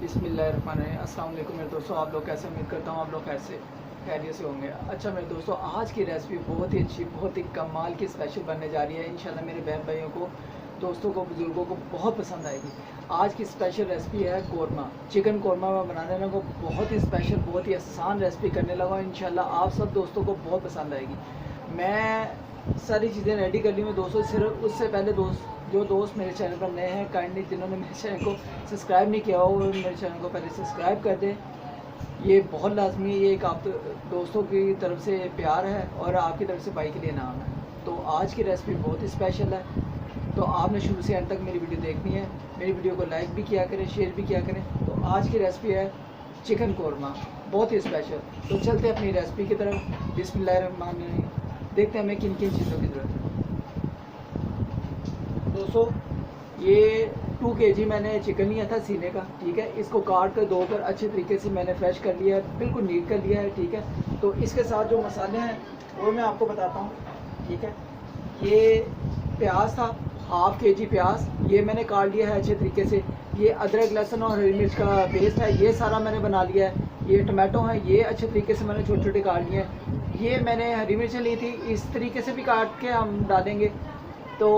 बिस्मिल्लाहिर्रहमानिर्रहीम। अस्सलाम वालेकुम मेरे दोस्तों, आप लोग कैसे? उम्मीद करता हूँ आप लोग कैसे खैरियत से होंगे। अच्छा मेरे दोस्तों, आज की रेसिपी बहुत ही अच्छी, बहुत ही कमाल की स्पेशल बनने जा रही है। इंशाल्लाह मेरे बहन भाइयों को, दोस्तों को, बुज़ुर्गों को बहुत पसंद आएगी। आज की स्पेशल रेसिपी है कौरमा, चिकन कौरमा। मैं बनाने लगा बहुत ही स्पेशल, बहुत ही आसान रेसिपी करने लगा। इंशाल्लाह आप सब दोस्तों को बहुत पसंद आएगी। मैं सारी चीज़ें रेडी कर ली हूँ दोस्तों। सिर्फ उससे पहले जो दोस्त मेरे चैनल पर नए हैं, काइंडली जिन्होंने मेरे चैनल को सब्सक्राइब नहीं किया हो वो मेरे चैनल को पहले सब्सक्राइब कर दें। ये बहुत लाजमी है, ये एक आप दोस्तों की तरफ से प्यार है और आपकी तरफ से भाई के लिए नाम है। तो आज की रेसिपी बहुत ही स्पेशल है, तो आपने शुरू से एंड तक मेरी वीडियो देखनी है। मेरी वीडियो को लाइक भी किया करें, शेयर भी किया करें। तो आज की रेसिपी है चिकन कौरमा, बहुत ही स्पेशल। तो चलते हैं अपनी रेसिपी की तरफ। बिस्मिल्लाहिर्रहमानिर्रहीम। देखते हैं हमें किन किन चीज़ों की ज़रूरत है। दोस्तों ये 2 kg मैंने चिकन लिया था सीने का, ठीक है। इसको काट कर धोकर अच्छे तरीके से मैंने फ्रेश कर लिया है, बिल्कुल नीट कर लिया है, ठीक है। तो इसके साथ जो मसाले हैं वो मैं आपको बताता हूँ, ठीक है। ये प्याज था, 1/2 kg प्याज, ये मैंने काट लिया है अच्छे तरीके से। ये अदरक लहसुन और हरी मिर्च का पेस्ट है, ये सारा मैंने बना लिया है। ये टमाटो है, ये अच्छे तरीके से मैंने छोटे छोटे काट लिए हैं। ये मैंने हरी मिर्चें ली थी, इस तरीके से भी काट के हम डालेंगे। तो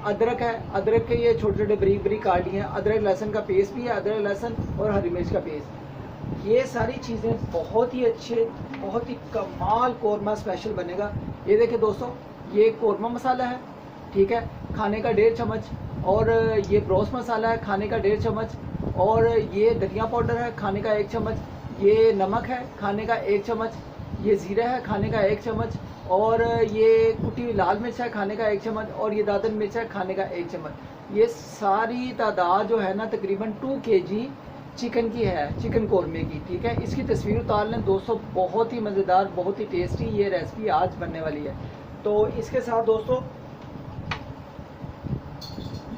अदरक है, अदरक के ये छोटे छोटे बारीक बारीक काट लिए हैं। अदरक लहसुन का पेस्ट भी है, अदरक लहसुन और हरी मिर्च का पेस्ट। ये सारी चीज़ें बहुत ही अच्छे, बहुत ही कमाल कौरमा स्पेशल बनेगा। ये देखिए दोस्तों, ये कौरमा मसाला है, ठीक है, खाने का 1.5 चम्मच। और ये ब्रोस मसाला है, खाने का 1.5 चम्मच। और ये धनिया पाउडर है, खाने का 1 चम्मच। ये नमक है, खाने का 1 चम्मच। ये ज़ीरा है, खाने का 1 चम्मच। और ये कुटी हुई लाल मिर्च है, खाने का 1 चम्मच। और ये दादन मिर्च है, खाने का 1 चम्मच। ये सारी तादाद जो है ना तकरीबन 2 kg चिकन की है, चिकन कौरमे की, ठीक है। इसकी तस्वीर उतार लें दोस्तों, बहुत ही मज़ेदार, बहुत ही टेस्टी ये रेसिपी आज बनने वाली है। तो इसके साथ दोस्तों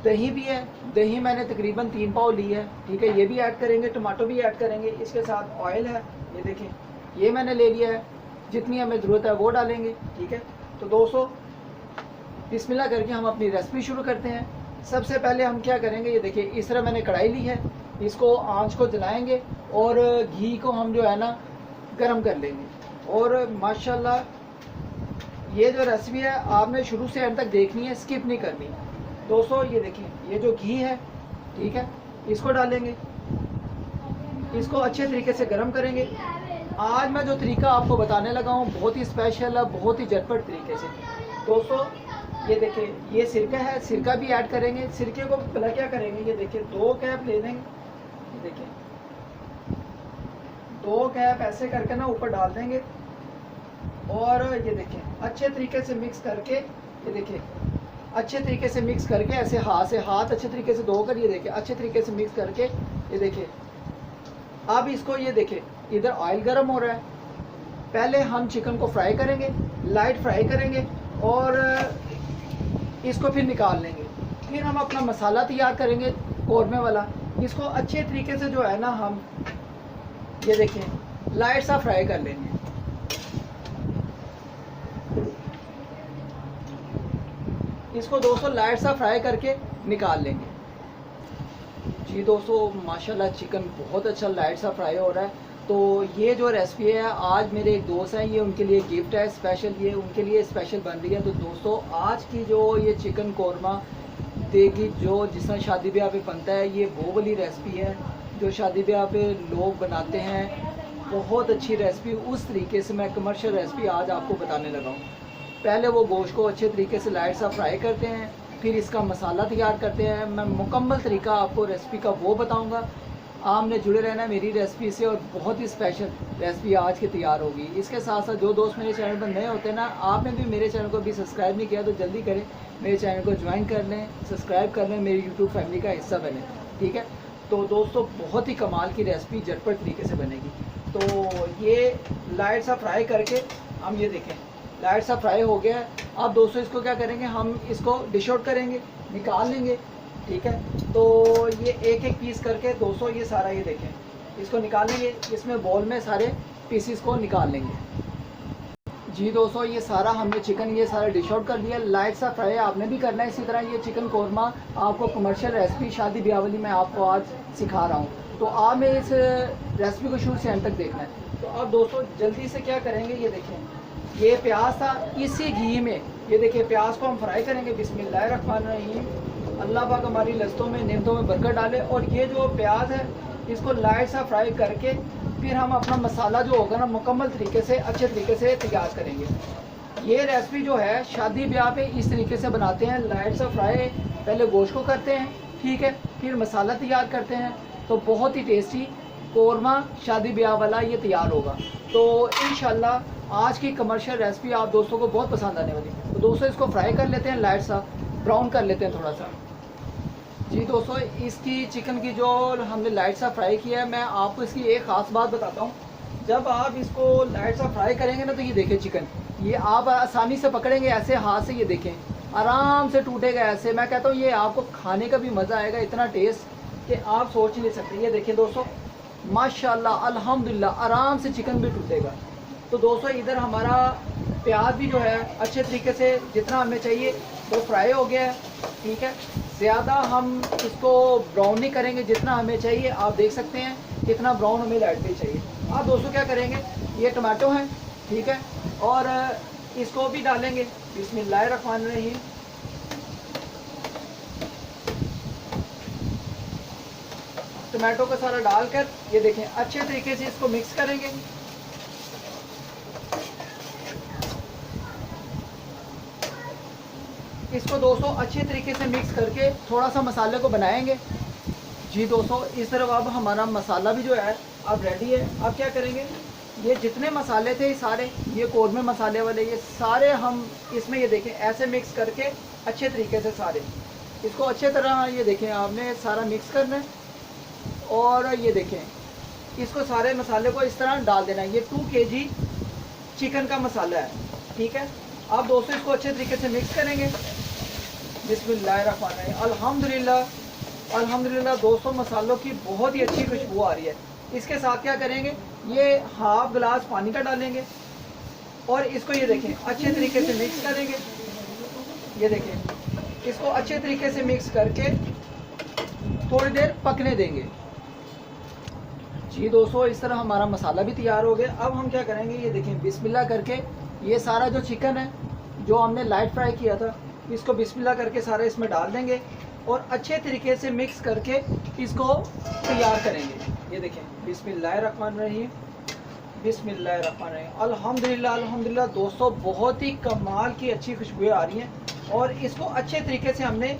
दही भी है, दही मैंने तकरीबन 3 पाव ली है, ठीक है। ये भी ऐड करेंगे, टमाटो भी ऐड करेंगे। इसके साथ ऑयल है, ये देखें, ये मैंने ले लिया है। जितनी हमें ज़रूरत है वो डालेंगे, ठीक है। तो दोस्तों बिस्मिल्लाह करके हम अपनी रेसिपी शुरू करते हैं। सबसे पहले हम क्या करेंगे, ये देखिए इस तरह मैंने कढ़ाई ली है, इसको आंच को जलाएंगे और घी को हम जो है ना गर्म कर लेंगे। और माशाल्लाह ये जो रेसिपी है आपने शुरू से एंड तक देखनी है, स्किप नहीं करनी दोस्तों। ये देखिए, ये जो घी है, ठीक है, इसको डालेंगे, इसको अच्छे तरीके से गर्म करेंगे। आज मैं जो तरीका आपको बताने लगा हूँ बहुत ही स्पेशल है, बहुत ही झटपट तरीके से दोस्तों। ये देखिए, ये सिरका है, सिरका भी ऐड करेंगे। सिरके को भला क्या करेंगे, ये देखिए 2 कैप ले लेंगे, ये देखिए 2 कैप ऐसे करके ना ऊपर डाल देंगे। और ये देखिए अच्छे तरीके से मिक्स करके, ये देखिए अच्छे तरीके से मिक्स करके ऐसे हाथ से, हाथ अच्छे तरीके से धोकर, ये देखिए अच्छे तरीके से मिक्स करके, ये देखिए। अब इसको ये देखिए इधर ऑयल गर्म हो रहा है, पहले हम चिकन को फ्राई करेंगे, लाइट फ्राई करेंगे और इसको फिर निकाल लेंगे। फिर हम अपना मसाला तैयार करेंगे कौरमे वाला। इसको अच्छे तरीके से जो है ना हम, ये देखें, लाइट सा फ्राई कर लेंगे। इसको दोस्तों लाइट सा फ्राई करके निकाल लेंगे। जी दोस्तों माशाल्लाह चिकन बहुत अच्छा लाइट सा फ्राई हो रहा है। तो ये जो रेसिपी है आज मेरे एक दोस्त हैं, ये उनके लिए गिफ्ट है स्पेशल, ये उनके लिए स्पेशल बन रही है। तो दोस्तों आज की जो ये चिकन कौरमा देगी, जो जिस तरह शादी ब्याह पे बनता है, ये वो वाली रेसिपी है जो शादी ब्याह पे लोग बनाते हैं। बहुत अच्छी रेसिपी, उस तरीके से मैं कमर्शियल रेसिपी आज आपको बताने लगा हूँ। पहले वो गोश्त को अच्छे तरीके से लाइट सा फ्राई करते हैं, फिर इसका मसाला तैयार करते हैं। मैं मुकम्मल तरीका आपको रेसिपी का वो बताऊंगा। आपने जुड़े रहना है मेरी रेसिपी से और बहुत ही स्पेशल रेसिपी आज की तैयार होगी। इसके साथ साथ जो दोस्त मेरे चैनल पर नए होते हैं ना, आपने भी मेरे चैनल को भी सब्सक्राइब नहीं किया तो जल्दी करें, मेरे चैनल को ज्वाइन कर लें, सब्सक्राइब कर लें, मेरी यूट्यूब फैमिली का हिस्सा बने, ठीक है। तो दोस्तों बहुत ही कमाल की रेसिपी झटपट तरीके से बनेगी। तो ये लाइट सा फ्राई करके हम, ये देखें लाइट सा फ्राई हो गया है। अब दोस्तों इसको क्या करेंगे, हम इसको डिश आउट करेंगे, निकाल लेंगे, ठीक है। तो ये एक एक पीस करके दोस्तों, ये सारा, ये देखें, इसको निकालेंगे, इसमें बॉल में सारे पीसीस को निकाल लेंगे। जी दोस्तों ये सारा हमने चिकन ये सारा डिश आउट कर दिया, लाइट सा फ्राई आपने भी करना है। इसी तरह ये चिकन कौरमा आपको कमर्शियल रेसिपी शादी ब्याह वाली मैं आपको आज सिखा रहा हूँ। तो आपने इस रेसिपी को शुरू से एंड तक देखना है। तो अब दोस्तों जल्दी से क्या करेंगे, ये देखें ये प्याज था, इसी घी में ये देखिए प्याज को हम फ्राई करेंगे। बिस्मिल्लाहिर्रहमानिर्रहीम। अल्लाह पाक हमारी लस्तों में नेमतों में बरकत डाले। और ये जो प्याज है इसको लाइट सा फ्राई करके फिर हम अपना मसाला जो होगा ना मुकम्मल तरीके से अच्छे तरीके से तैयार करेंगे। ये रेसिपी जो है शादी ब्याह पे इस तरीके से बनाते हैं, लाइट सा फ्राई पहले गोश्त को करते हैं, ठीक है, फिर मसाला तैयार करते हैं, तो बहुत ही टेस्टी कौरमा शादी ब्याह वाला ये तैयार होगा। तो इंशाल्लाह आज की कमर्शियल रेसिपी आप दोस्तों को बहुत पसंद आने वाली है। तो दोस्तों इसको फ्राई कर लेते हैं, लाइट सा ब्राउन कर लेते हैं थोड़ा सा। जी दोस्तों, इसकी चिकन की जो हमने लाइट सा फ्राई किया है, मैं आपको इसकी एक ख़ास बात बताता हूँ। जब आप इसको लाइट सा फ्राई करेंगे ना, तो ये देखें चिकन, ये आप आसानी से पकड़ेंगे ऐसे हाथ से, ये देखें आराम से टूटेगा ऐसे। मैं कहता हूँ ये आपको खाने का भी मज़ा आएगा, इतना टेस्ट कि आप सोच ही नहीं सकते। ये देखें दोस्तों, माशाल्लाह अल्हम्दुलिल्लाह आराम से चिकन भी टूटेगा। तो दोस्तों इधर हमारा प्याज भी जो है अच्छे तरीके से जितना हमें चाहिए वो फ्राई हो गया है, ठीक है। ज़्यादा हम इसको ब्राउन नहीं करेंगे, जितना हमें चाहिए आप देख सकते हैं कितना ब्राउन हमें लाइटली चाहिए। आप दोस्तों क्या करेंगे, ये टमाटो है, ठीक है, और इसको भी डालेंगे। बिस्मिल्लाहिर्रहमानिर्रहीम। टमाटो को सारा डालकर ये देखें अच्छे तरीके से इसको मिक्स करेंगे। इसको दोस्तों अच्छे तरीके से मिक्स करके थोड़ा सा मसाले को बनाएंगे। जी दोस्तों, इस तरफ अब हमारा मसाला भी जो है अब रेडी है। अब क्या करेंगे, ये जितने मसाले थे सारे, ये कौरमे मसाले वाले, ये सारे हम इसमें ये देखें ऐसे मिक्स करके अच्छे तरीके से सारे इसको अच्छे तरह ये देखें आपने सारा मिक्स करना है। और ये देखें इसको सारे मसाले को इस तरह डाल देना है। ये 2 kg चिकन का मसाला है, ठीक है। आप दोस्तों इसको अच्छे तरीके से मिक्स करेंगे। बिस्मिल्लाहिर्रहमानिर्रहीम। अल्हम्दुलिल्लाह अल्हम्दुलिल्लाह दोस्तों, मसालों की बहुत ही अच्छी खुशबू आ रही है। इसके साथ क्या करेंगे, ये हाफ गिलास पानी का डालेंगे और इसको ये देखें अच्छे तरीके से मिक्स करेंगे। ये देखें इसको अच्छे तरीके से मिक्स करके थोड़ी देर पकने देंगे। जी दोस्तों, इस तरह हमारा मसाला भी तैयार हो गया। अब हम क्या करेंगे, ये देखें बिस्मिल्लाह करके ये सारा जो चिकन है जो हमने लाइट फ्राई किया था, इसको बिस्मिल्लाह करके सारा इसमें डाल देंगे और अच्छे तरीके से मिक्स करके इसको तैयार करेंगे। ये देखें बिस्मिल्लाहिर्रहमानिर्रहीम, बिस्मिल्लाहिर्रहमानिर्रहीम। अल्हम्दुलिल्लाह अल्हम्दुलिल्लाह दोस्तों, बहुत ही कमाल की अच्छी खुशबुएं आ रही हैं। और इसको अच्छे तरीके से हमने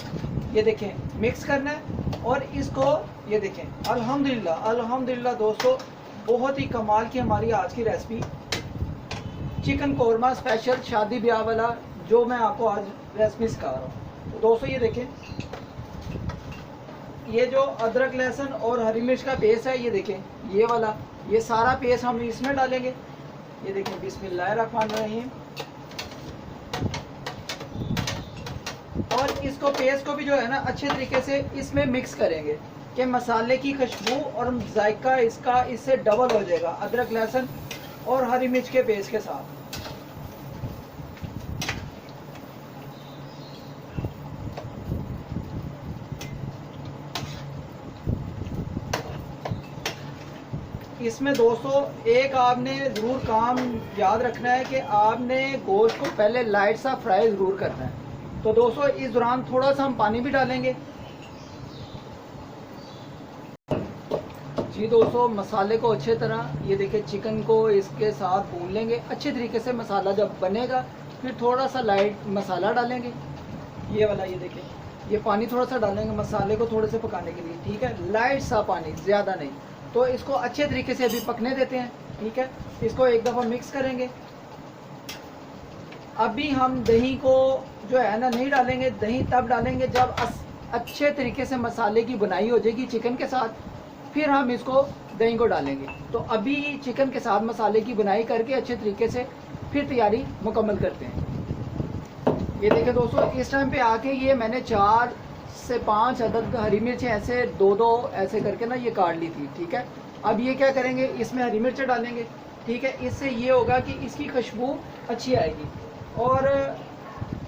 ये देखें मिक्स करना है और इसको ये देखें अल्हम्दुलिल्लाह अल्हम्दुलिल्लाह दोस्तों, बहुत ही कमाल की हमारी आज की रेसिपी चिकन कौरमा स्पेशल शादी ब्याह वाला जो मैं आपको आज रेसिपी सिखा रहा हूँ। तो दोस्तों ये देखें, ये जो अदरक लहसुन और हरी मिर्च का पेस्ट है, ये देखें ये वाला, ये सारा पेस्ट हम इसमें डालेंगे। ये देखें बिस्मिल्लाहिर्रहमानिर्रहीम। और इसको पेस्ट को भी जो है ना अच्छे तरीके से इसमें मिक्स करेंगे कि मसाले की खुशबू और जायका इसका इससे डबल हो जाएगा अदरक लहसुन और हरी मिर्च के पेस्ट के साथ। इसमें दोस्तों एक आपने ज़रूर काम याद रखना है कि आपने गोश्त को पहले लाइट सा फ्राई ज़रूर करना है। तो दोस्तों इस दौरान थोड़ा सा हम पानी भी डालेंगे। जी दोस्तों, मसाले को अच्छे तरह ये देखिए चिकन को इसके साथ भून लेंगे अच्छे तरीके से। मसाला जब बनेगा फिर थोड़ा सा लाइट मसाला डालेंगे, ये वाला, ये देखिए ये पानी थोड़ा सा डालेंगे मसाले को थोड़े से पकाने के लिए, ठीक है, लाइट सा पानी, ज़्यादा नहीं। तो इसको अच्छे तरीके से अभी पकने देते हैं, ठीक है। इसको एक दफ़ा मिक्स करेंगे। अभी हम दही को जो है ना नहीं डालेंगे, दही तब डालेंगे जब अच्छे तरीके से मसाले की बुनाई हो जाएगी चिकन के साथ, फिर हम इसको दही को डालेंगे। तो अभी चिकन के साथ मसाले की बुनाई करके अच्छे तरीके से फिर तैयारी मुकम्मल करते हैं। ये देखें दोस्तों, इस टाइम पे आके ये मैंने 4 से 5 अदद हरी मिर्चें ऐसे 2-2 ऐसे करके ना ये काट ली थी, ठीक है। अब ये क्या करेंगे, इसमें हरी मिर्चें डालेंगे, ठीक है। इससे ये होगा कि इसकी खुशबू अच्छी आएगी। और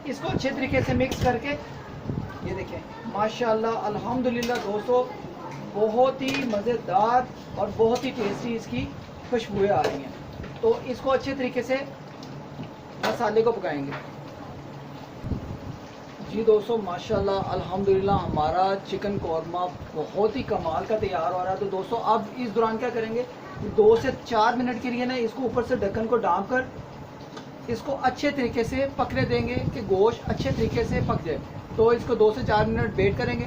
इसको अच्छे तरीके से मिक्स करके ये देखें माशाल्लाह अल्हम्दुलिल्लाह दोस्तों, बहुत ही मज़ेदार और बहुत ही टेस्टी इसकी खुशबुएं आ रही हैं। तो इसको अच्छे तरीके से मसाले को पकाएंगे। जी दोस्तों, माशाल्लाह अल्हम्दुलिल्लाह हमारा चिकन कौरमा बहुत ही कमाल का तैयार हो रहा है। तो दोस्तों अब इस दौरान क्या करेंगे, 2 से 4 मिनट के लिए ना इसको ऊपर से ढक्कन को ढाँप कर इसको अच्छे तरीके से पकने देंगे कि गोश्त अच्छे तरीके से पक जाए। तो इसको 2 से 4 मिनट वेट करेंगे।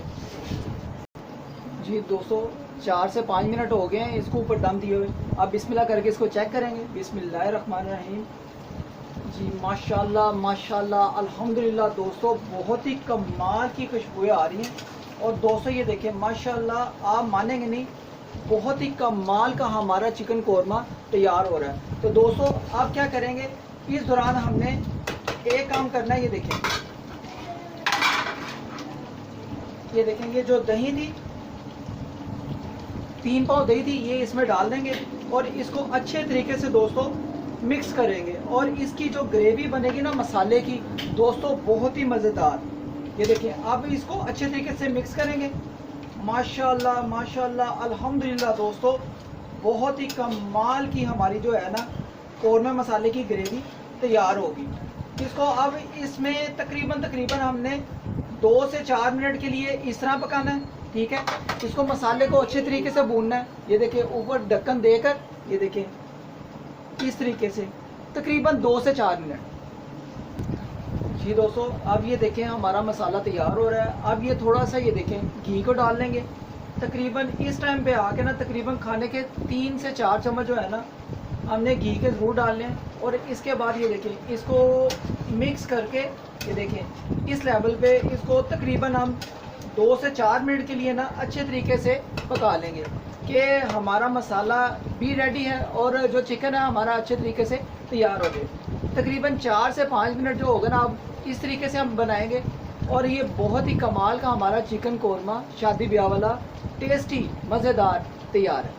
जी दोस्तों, 4 से 5 मिनट हो गए हैं इसको ऊपर दम दिए हुए। अब बिस्मिल्लाह करके इसको चेक करेंगे। बिस्मिल्लाहिर्रहमानिर्रहीम। जी माशाल्लाह माशाल्लाह अल्हम्दुलिल्लाह दोस्तों, बहुत ही कमाल की खुशबुएं आ रही हैं। और दोस्तों ये देखें माशाल्लाह, आप मानेंगे नहीं, बहुत ही कमाल का हमारा चिकन कौरमा तैयार हो रहा है। तो दोस्तों आप क्या करेंगे, इस दौरान हमने एक काम करना है। ये देखें ये जो दही थी, 3 पाव दही थी, ये इसमें डाल देंगे और इसको अच्छे तरीके से दोस्तों मिक्स करेंगे। और इसकी जो ग्रेवी बनेगी ना मसाले की दोस्तों, बहुत ही मज़ेदार। ये देखिए अब इसको अच्छे तरीके से मिक्स करेंगे। माशाल्लाह माशाल्लाह अल्हम्दुलिल्लाह दोस्तों, बहुत ही कमाल की हमारी जो है ना कौरमा मसाले की ग्रेवी तैयार होगी। इसको अब इसमें तकरीबन हमने 2 से 4 मिनट के लिए इस तरह पकाना है, ठीक है। इसको मसाले को अच्छे तरीके से भूनना है। ये देखिए ऊपर ढक्कन देकर, ये देखिए इस तरीके से तकरीबन 2 से 4 मिनट। जी दोस्तों, अब ये देखें हमारा मसाला तैयार हो रहा है। अब ये थोड़ा सा ये देखें घी को डाल लेंगे। तकरीबन इस टाइम पे आके ना तकरीबन खाने के 3 से 4 चम्मच जो है ना हमने घी के ज़रूर डालने हैं। और इसके बाद ये देखें इसको मिक्स करके, ये देखें इस लेवल पे इसको तकरीबन हम 2 से 4 मिनट के लिए ना अच्छे तरीके से पका लेंगे कि हमारा मसाला भी रेडी है और जो चिकन है हमारा अच्छे तरीके से तैयार हो गए। तकरीबन 4 से 5 मिनट जो होगा ना, अब इस तरीके से हम बनाएंगे और ये बहुत ही कमाल का हमारा चिकन कौरमा शादी ब्याह वाला टेस्टी मज़ेदार तैयार है।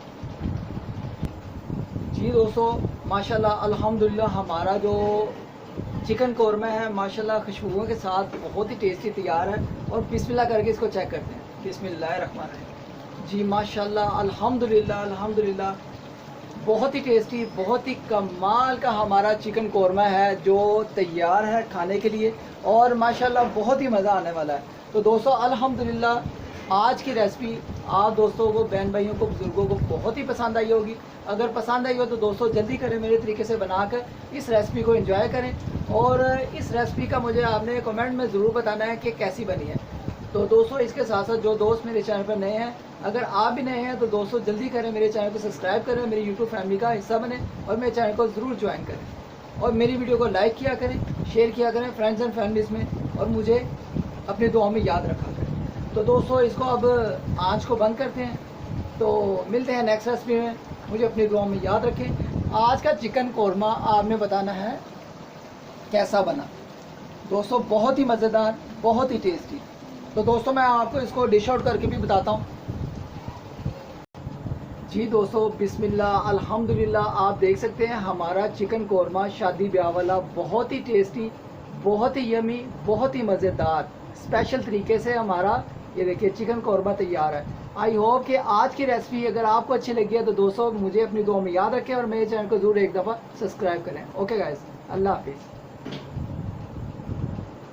जी दोस्तों, माशाल्लाह अल्हम्दुलिल्लाह हमारा जो चिकन कौरमा है माशाल्लाह खुशबुओं के साथ बहुत ही टेस्टी तैयार है। और बिस्मिल्लाह करके इसको चेक करते हैं। बिस्मिल्लाहिर्रहमानिर्रहीम। जी माशाल्लाह अल्हम्दुलिल्लाह अल्हम्दुलिल्लाह, बहुत ही टेस्टी, बहुत ही कमाल का हमारा चिकन कौरमा है जो तैयार है खाने के लिए। और माशाल्लाह बहुत ही मज़ा आने वाला है। तो दोस्तों अल्हम्दुलिल्लाह आज की रेसिपी आप दोस्तों को, बहन भाइयों को, बुज़ुर्गों को बहुत ही पसंद आई होगी। अगर पसंद आई हो तो दोस्तों जल्दी करें, मेरे तरीके से बनाकर इस रेसिपी को एंजॉय करें। और इस रेसिपी का मुझे आपने कमेंट में ज़रूर बताना है कि कैसी बनी है। तो दोस्तों इसके साथ साथ जो दोस्त मेरे चैनल पर नए हैं, अगर आप भी नए हैं तो दोस्तों जल्दी करें, मेरे चैनल को सब्सक्राइब करें, मेरी यूट्यूब फैमिली का हिस्सा बने और मेरे चैनल को ज़रूर ज्वाइन करें। और मेरी वीडियो को लाइक किया करें, शेयर किया करें फ्रेंड्स एंड फैमिलीज़ में, और मुझे अपनी दुआ में याद रखा करें। तो दोस्तों इसको अब आँच को बंद करते हैं। तो मिलते हैं नेक्स्ट रेसिपी में। मुझे अपनी दुआ में याद रखें। आज का चिकन कौरमा आपने बताना है कैसा बना। दोस्तों बहुत ही मज़ेदार, बहुत ही टेस्टी। तो दोस्तों मैं आपको इसको डिश आउट करके भी बताता हूँ। जी दोस्तों बिस्मिल्लाह अल्हम्दुलिल्लाह, आप देख सकते हैं हमारा चिकन कौरमा शादी ब्याह वाला बहुत ही टेस्टी, बहुत ही यमी, बहुत ही मज़ेदार स्पेशल तरीके से हमारा ये देखिए चिकन कौरमा तैयार है। आई होप कि आज की रेसिपी अगर आपको अच्छी लगी है तो दोस्तों मुझे अपनी दुआ में याद रखें और मेरे चैनल को ज़रूर एक दफ़ा सब्सक्राइब करें। ओके गाइस, अल्लाह हाफिज़।